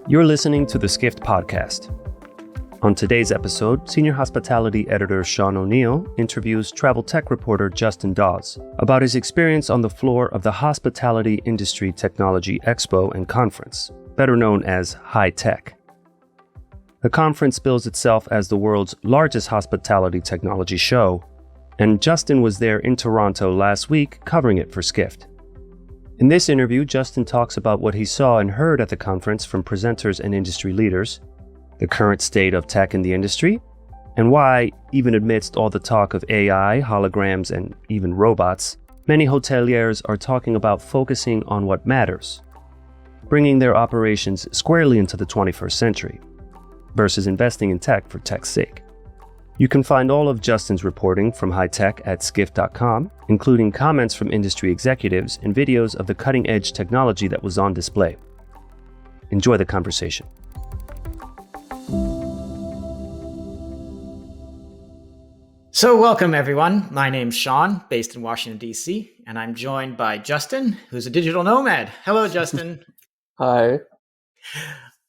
You're listening to the Skift podcast. On today's episode, Senior Hospitality Editor Sean O'Neill interviews travel tech reporter Justin Dawes about his experience on the floor of the Hospitality Industry Technology Expo and Conference, better known as HITEC. The conference bills itself as the world's largest hospitality technology show, and Justin was there in Toronto last week covering it for Skift. In this interview, Justin talks about what he saw and heard at the conference from presenters and industry leaders, the current state of tech in the industry, and why, even amidst all the talk of AI, holograms, and even robots, many hoteliers are talking about focusing on what matters, bringing their operations squarely into the 21st century, versus investing in tech for tech's sake. You can find all of Justin's reporting from HITEC at skift.com, including comments from industry executives and videos of the cutting-edge technology that was on display. Enjoy the conversation. So welcome, everyone. My name's Sean, based in Washington, D.C., and I'm joined by Justin, who's a digital nomad. Hello, Justin. Hi.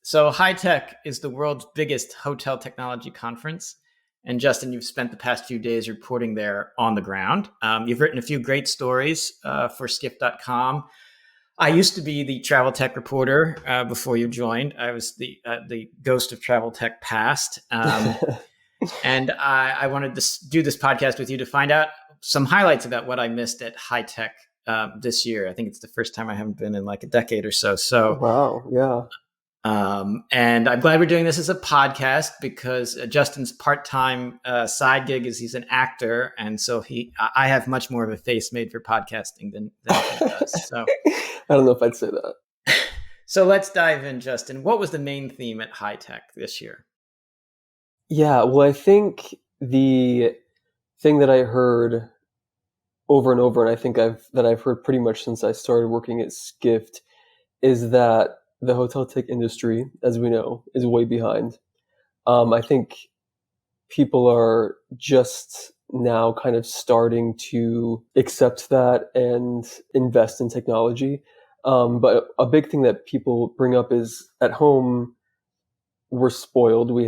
So HITEC is the world's biggest hotel technology conference. And Justin, you've spent the past few days reporting there on the ground. You've written a few great stories for Skift.com. I used to be the travel tech reporter before you joined. I was the ghost of travel tech past. And I wanted to do this podcast with you to find out some highlights about what I missed at HITEC this year. I think it's the first time I haven't been in like a decade or so. Wow, yeah. And I'm glad we're doing this as a podcast because Justin's part-time side gig is he's an actor, and so I have much more of a face made for podcasting than he does. So I don't know if I'd say that. So let's dive in, Justin. What was the main theme at HITEC this year? Yeah, well, I think the thing that I heard over and over, and I think I've heard pretty much since I started working at Skift, is that the hotel tech industry, as we know, is way behind. I think people are just now kind of starting to accept that and invest in technology. But a big thing that people bring up is at home, we're spoiled. We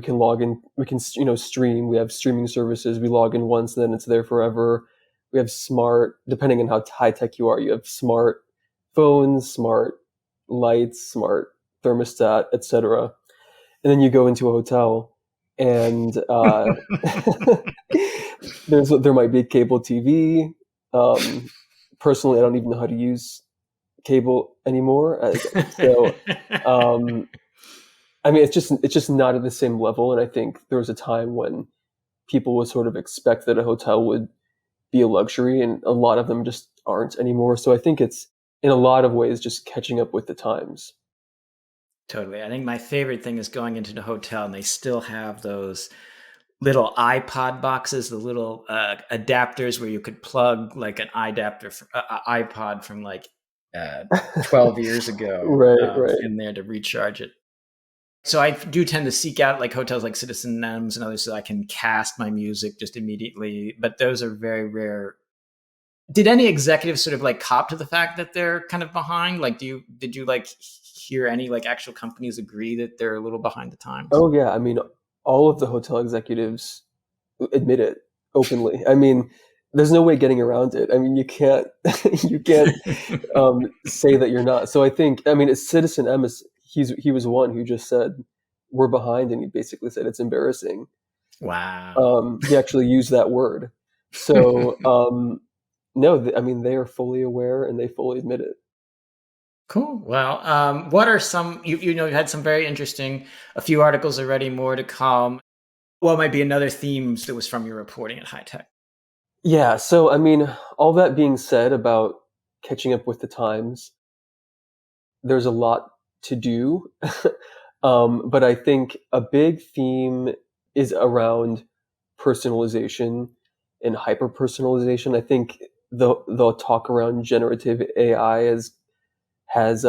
can log in, we can, stream. We have streaming services. We log in once, then it's there forever. We have smart, depending on how high tech you are, you have smart phones, smart lights, smart thermostat, etc. And then you go into a hotel and there might be cable TV. Personally, I don't even know how to use cable anymore. So, I mean, it's just not at the same level. And I think there was a time when people would sort of expect that a hotel would be a luxury, and a lot of them just aren't anymore. So I think it's, in a lot of ways, just catching up with the times. Totally. I think my favorite thing is going into the hotel and they still have those little iPod boxes, the little adapters where you could plug like an iPod from like 12 years ago right. in there to recharge it. So I do tend to seek out like hotels like Citizen M's and others so I can cast my music just immediately. But those are very rare. Did any executives sort of like cop to the fact that they're kind of behind? Like, did you like hear any like actual companies agree that they're a little behind the times? Oh yeah, I mean, all of the hotel executives admit it openly. I mean, there's no way getting around it. I mean, you can't say that you're not. So I think, I mean, it's Citizen M. He was one who just said we're behind, and he basically said it's embarrassing. Wow. He actually used that word. So. No, I mean, they are fully aware and they fully admit it. Cool. Well, what are some, you had some very interesting, a few articles already, more to come. What might be another theme that was from your reporting at HITEC? Yeah. So, I mean, all that being said about catching up with the times, there's a lot to do. But I think a big theme is around personalization and hyper-personalization. I think the talk around generative AI has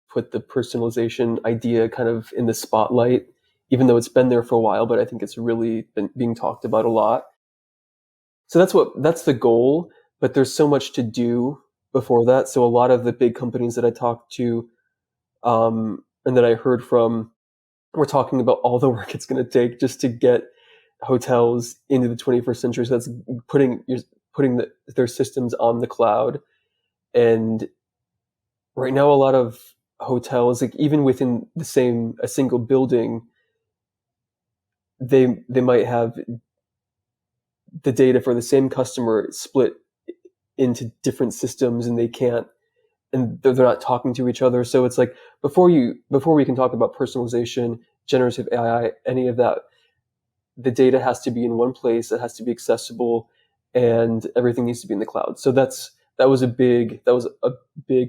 put the personalization idea kind of in the spotlight, even though it's been there for a while, but I think it's really been being talked about a lot. So that's the goal, but there's so much to do before that. So a lot of the big companies that I talked to and that I heard from were talking about all the work it's going to take just to get hotels into the 21st century. So that's putting their systems on the cloud. And right now, a lot of hotels, like even within a single building, they might have the data for the same customer split into different systems, and they're not talking to each other. So it's like before we can talk about personalization, generative AI, any of that, the data has to be in one place. It has to be accessible, and everything needs to be in the cloud. So that was a big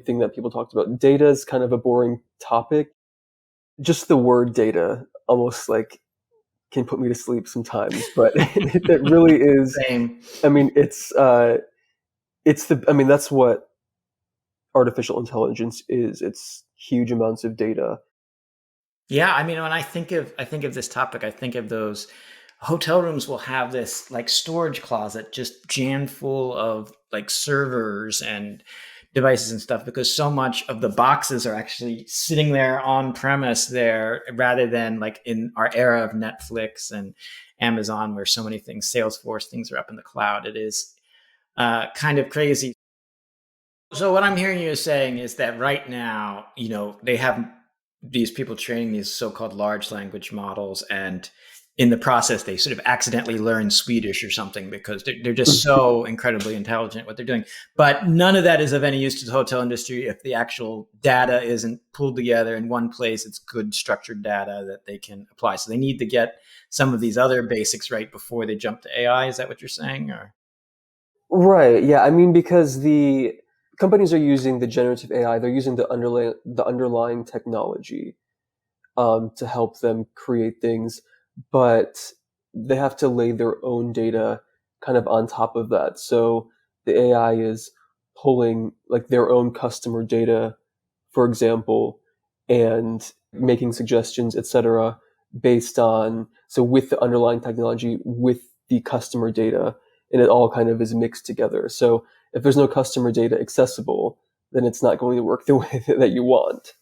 thing that people talked about. Data is kind of a boring topic. Just the word data almost like can put me to sleep sometimes, but it really is. Same. I mean, that's what artificial intelligence is. It's huge amounts of data. Yeah, I mean, when I think of this topic, I think of those hotel rooms will have this like storage closet just jammed full of like servers and devices and stuff, because so much of the boxes are actually sitting there on premise there, rather than like in our era of Netflix and Amazon, where so many things, Salesforce, things are up in the cloud. It is kind of crazy. So what I'm hearing you saying is that right now, they have these people training these so-called large language models, and in the process, they sort of accidentally learn Swedish or something because they're just so incredibly intelligent at what they're doing. But none of that is of any use to the hotel industry if the actual data isn't pulled together in one place. It's good structured data that they can apply. So they need to get some of these other basics right before they jump to AI. Is that what you're saying? Or Right. Yeah. I mean, because the companies are using the generative AI, they're using the underlying technology to help them create things, but they have to lay their own data kind of on top of that. So the AI is pulling like their own customer data, for example, and making suggestions, etc., based on, so with the underlying technology, with the customer data, and it all kind of is mixed together. So if there's no customer data accessible, then it's not going to work the way that you want.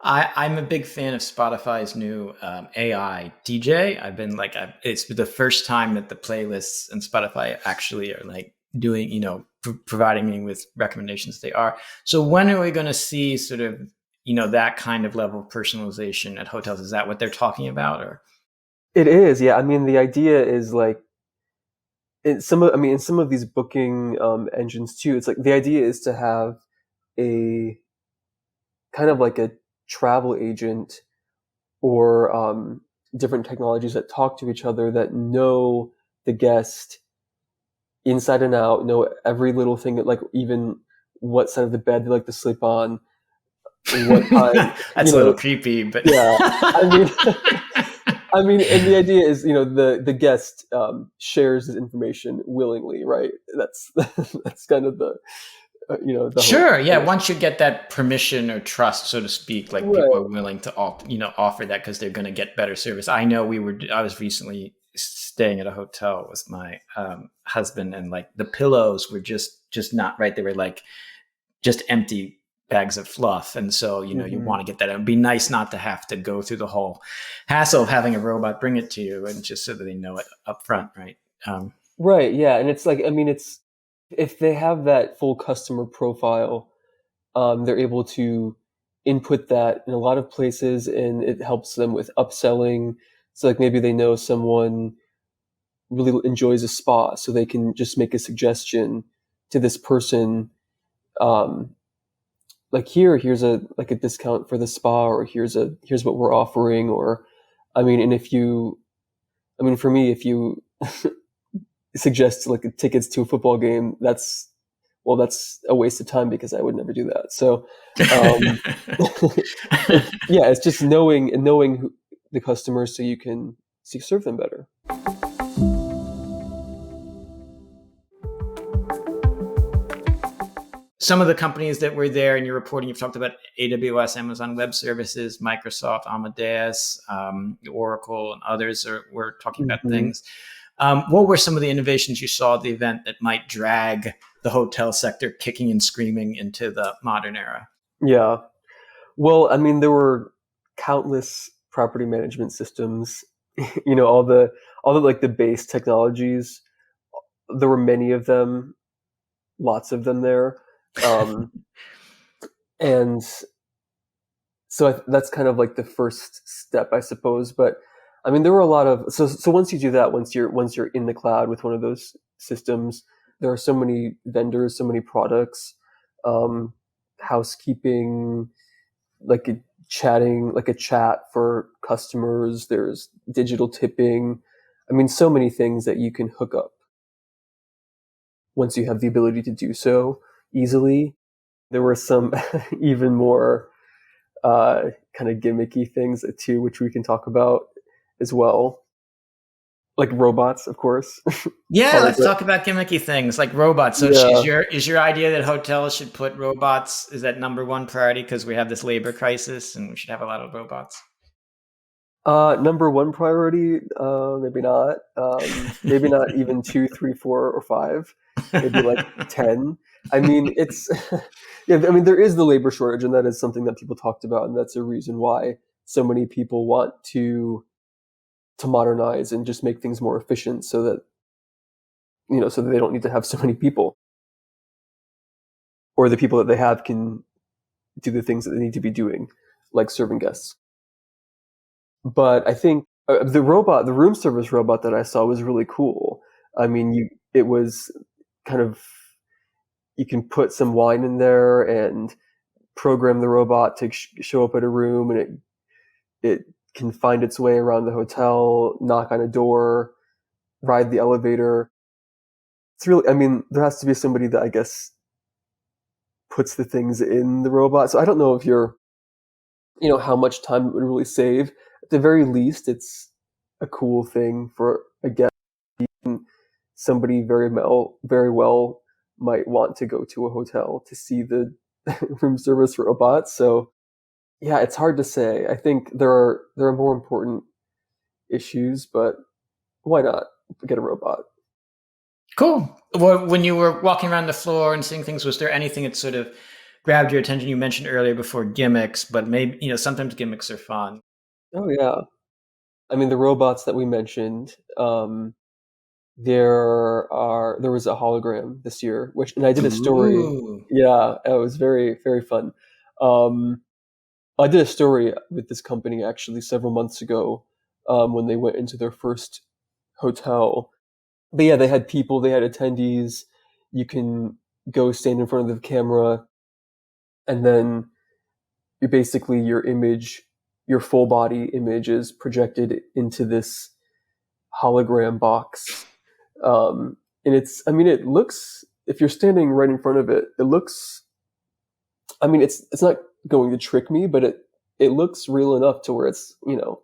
I'm a big fan of Spotify's new AI DJ. It's the first time that the playlists and Spotify actually are like doing, providing me with recommendations. They are. So when are we going to see sort of, that kind of level of personalization at hotels? Is that what they're talking about? Or It is, yeah. I mean, the idea is like in some of these booking engines too. It's like the idea is to have a kind of like a travel agent or different technologies that talk to each other, that know the guest inside and out, know every little thing, like even what side of the bed they like to sleep on, what time. That's a little creepy, but yeah. I mean, and the idea is, the guest shares his information willingly, right? That's kind of the sure, yeah. Once you get that permission or trust, so to speak, like right. People are willing to offer that because they're going to get better service. I know I was recently staying at a hotel with my husband, and like the pillows were just not right. They were like just empty bags of fluff, and so you want to get that. It'd be nice not to have to go through the whole hassle of having a robot bring it to you, and just so that they know it up front, right? Right, yeah. And it's like, I mean, it's, if they have that full customer profile, they're able to input that in a lot of places, and it helps them with upselling. So like maybe they know someone really enjoys a spa, so they can just make a suggestion to this person, like here's a discount for the spa, or here's what we're offering. Or I mean, and for me, if you suggest like tickets to a football game, that's a waste of time, because I would never do that. So it's just knowing who the customers, so you can serve them better. Some of the companies that were there in your reporting, you've talked about AWS, Amazon Web Services, Microsoft, Amadeus, Oracle, and others were talking about things. What were some of the innovations you saw at the event that might drag the hotel sector kicking and screaming into the modern era. Yeah. Well, I mean, there were countless property management systems, all the like the base technologies. There were many of them, lots of them there. And so that's kind of like the first step, I suppose. But I mean, there were a lot of so once you do that, once you're in the cloud with one of those systems, there are so many vendors, so many products, housekeeping, like like a chat for customers. There's digital tipping. I mean, so many things that you can hook up once you have the ability to do so easily. There were some even more kind of gimmicky things too, which we can talk about as well, like robots, of course. Yeah, let's talk about gimmicky things like robots. So Yeah. is your idea that hotels should put robots, is that number one priority because we have this labor crisis and we should have a lot of robots? Number one priority, maybe not. Maybe not even two, three, four, or five. Maybe like 10. I mean, it's yeah. I mean, there is the labor shortage, and that is something that people talked about, and that's a reason why so many people want to modernize and just make things more efficient, so that so that they don't need to have so many people, or the people that they have can do the things that they need to be doing, like serving guests. But I think the room service robot that I saw was really cool. I mean, it was kind of, you can put some wine in there and program the robot to show up at a room, and it can find its way around the hotel, knock on a door, ride the elevator. It's really, I mean, there has to be somebody that I guess puts the things in the robot. So I don't know if how much time it would really save. At the very least, it's a cool thing for a guest. Somebody very well might want to go to a hotel to see the room service robot. So yeah, it's hard to say. I think there are more important issues, but why not get a robot? Cool. Well, when you were walking around the floor and seeing things, was there anything that sort of grabbed your attention? You mentioned earlier before gimmicks, but maybe, sometimes gimmicks are fun. Oh yeah. I mean, the robots that we mentioned, there was a hologram this year, and I did a story. Ooh. Yeah, it was very, very fun. Um, I did a story with this company actually several months ago, when they went into their first hotel. But yeah, they had people, they had attendees. You can go stand in front of the camera, and then your full body image is projected into this hologram box. And it looks, if you're standing right in front of it, it looks, I mean, it's not going to trick me, but it looks real enough to where it's, a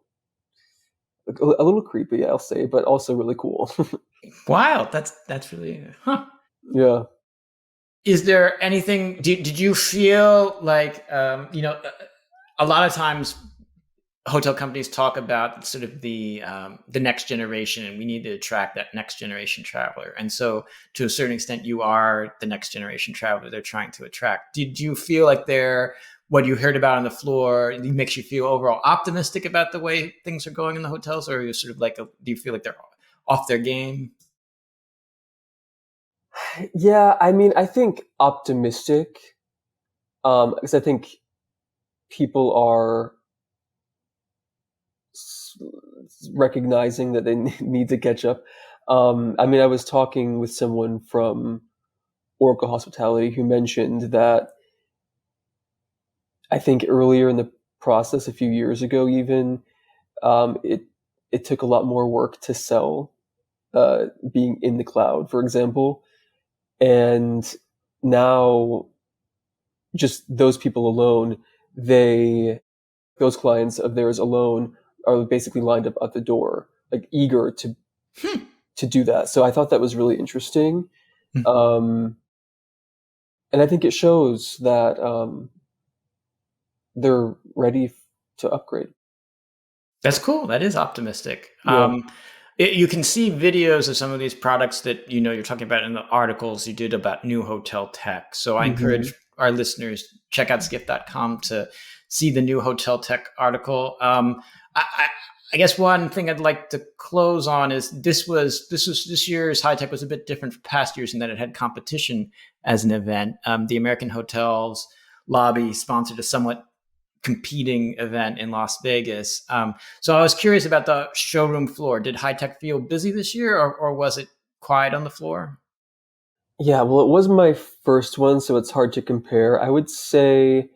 little creepy, I'll say, but also really cool. Wow, that's really, huh. Yeah. Is there anything? Did you feel like a lot of times hotel companies talk about sort of the next generation, and we need to attract that next generation traveler. And so, to a certain extent, you are the next generation traveler they're trying to attract. Did you feel like what you heard about on the floor makes you feel overall optimistic about the way things are going in the hotels, or are you sort of like, do you feel like they're off their game? Yeah, I mean, I think optimistic, because I think people are recognizing that they need to catch up. I mean, I was talking with someone from Oracle Hospitality who mentioned that I think earlier in the process, a few years ago, even, it took a lot more work to sell being in the cloud, for example, and now just those people alone, those clients of theirs alone are basically lined up at the door, like eager to do that. So I thought that was really interesting. Um, and I think it shows that they're ready to upgrade. That's cool. That is optimistic. Yeah. You can see videos of some of these products that you're talking about in the articles you did about new hotel tech. So I encourage our listeners check out skift.com to see the new hotel tech article. I guess one thing I'd like to close on is this year's HITEC was a bit different from past years in that it had competition as an event. The American Hotels Lobby sponsored a somewhat competing event in Las Vegas. So I was curious about the showroom floor. Did HITEC feel busy this year, or was it quiet on the floor? Yeah, well, it was my first one, so it's hard to compare. I would say,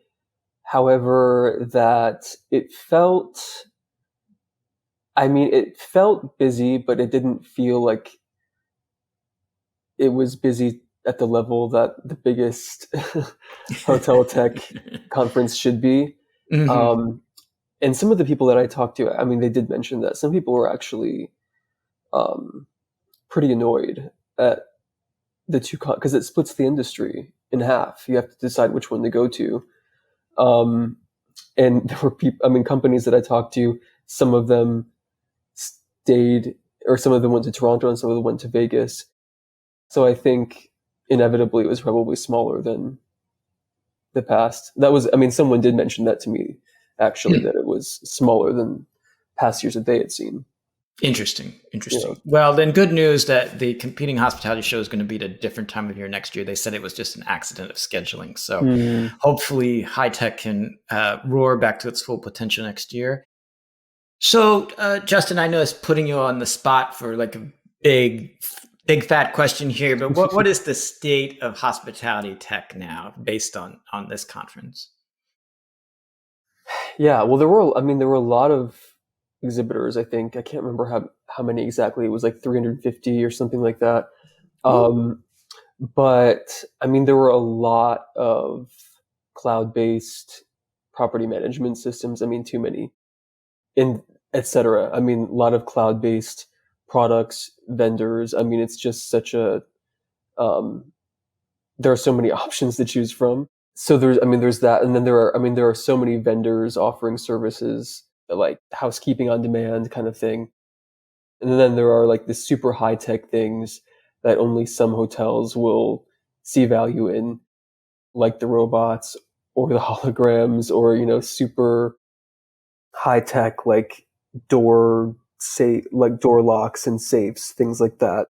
however, that it felt busy, but it didn't feel like it was busy at the level that the biggest hotel tech conference should be. Mm-hmm. And some of the people that I talked to, they did mention that some people were actually pretty annoyed at the two, because it splits the industry in half. You have to decide which one to go to. And there were companies that I talked to, some of them stayed, or some of them went to Toronto and some of them went to Vegas. So I think inevitably it was probably smaller than the past. Someone did mention that to me, actually, that it was smaller than past years that they had seen. Interesting. Well, then good news that the competing hospitality show is going to be at a different time of year next year. They said it was just an accident of scheduling. So hopefully HITEC can roar back to its full potential next year. So Justin, I know it's putting you on the spot for like a big fat question here, but what is the state of hospitality tech now based on this conference? Yeah, well, there were a lot of exhibitors. I think I can't remember how many exactly. It was like 350 or something like that. But there were a lot of cloud-based property management systems. Too many, and etc. A lot of cloud-based products, vendors. It's just such a there are so many options to choose from. So there's that, and then there are so many vendors offering services like housekeeping on demand kind of thing. And then there are like the super high tech things that only some hotels will see value in, like the robots or the holograms, or super high tech like door locks and safes, things like that.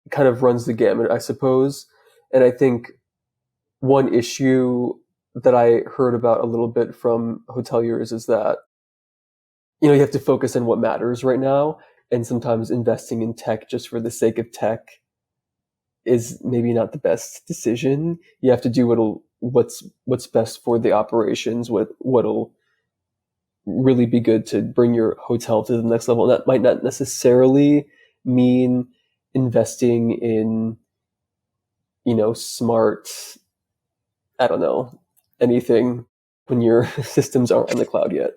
It kind of runs the gamut, I suppose. And I think one issue that I heard about a little bit from hoteliers is that you have to focus on what matters right now, and sometimes investing in tech just for the sake of tech is maybe not the best decision. You have to do what's best for the operations, what'll really be good to bring your hotel to the next level. And that might not necessarily mean investing in, smart, I don't know, anything when your systems aren't on the cloud yet.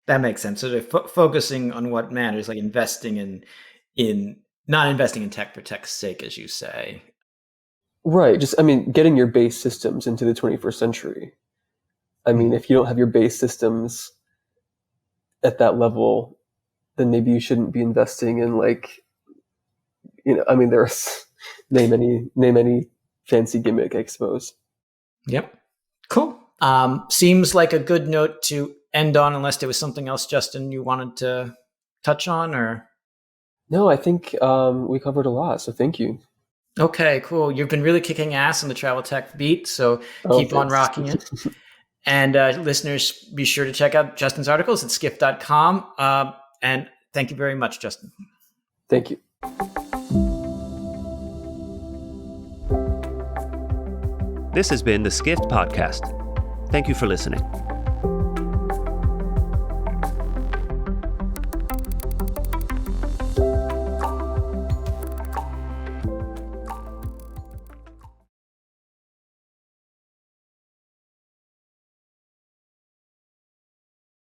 That makes sense. So they're focusing on what matters, like investing in not investing in tech for tech's sake, as you say. Right. Just, getting your base systems into the 21st century. If you don't have your base systems at that level, then maybe you shouldn't be investing in there's name any fancy gimmick, I suppose. Yep. Cool. Seems like a good note to end on, unless there was something else, Justin, you wanted to touch on, or? No, I think we covered a lot, so thank you. Okay, cool. You've been really kicking ass on the travel tech beat, so keep on rocking it. And listeners, be sure to check out Justin's articles at skift.com. And thank you very much, Justin. Thank you. This has been the Skift Podcast. Thank you for listening.